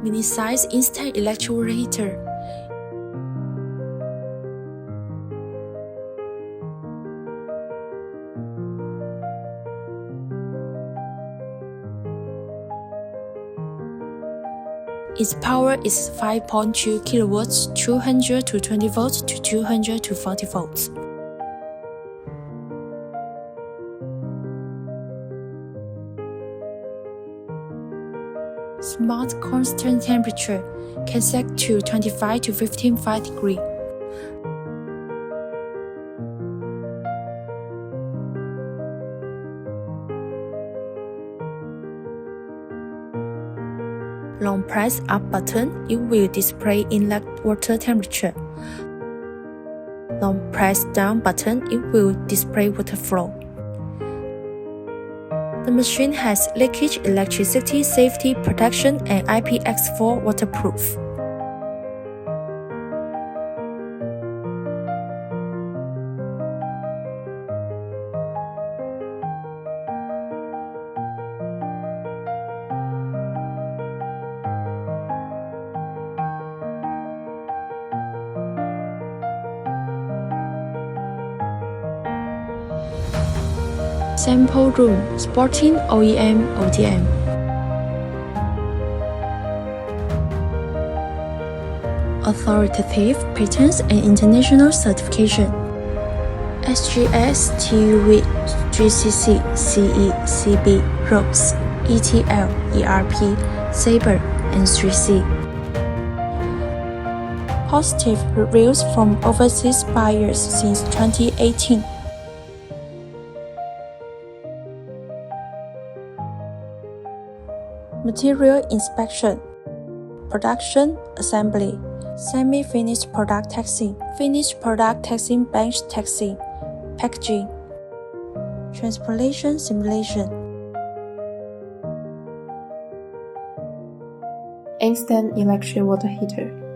Mini-size instant electric water heater. Its power is 5.2 kilowatts, 200 to 20 volts to 200 to 40 volts. Smart constant temperature can set to 25 to 15 degrees. Long press up button, it will display inlet water temperature. Long press down button, it will display water flow. The machine has leakage electricity safety protection and IPX4 waterproof. Sample room, sporting OEM ODM. Authoritative patents and international certification. SGS, TUV, GCC, CE, CB, ROPS, ETL, ERP, Sabre, and 3C. Positive reviews from overseas buyers since 2018. Material inspection, production, assembly, semi-finished product testing, finished product testing, bench testing, packaging, transportation simulation. Instant electric water heater.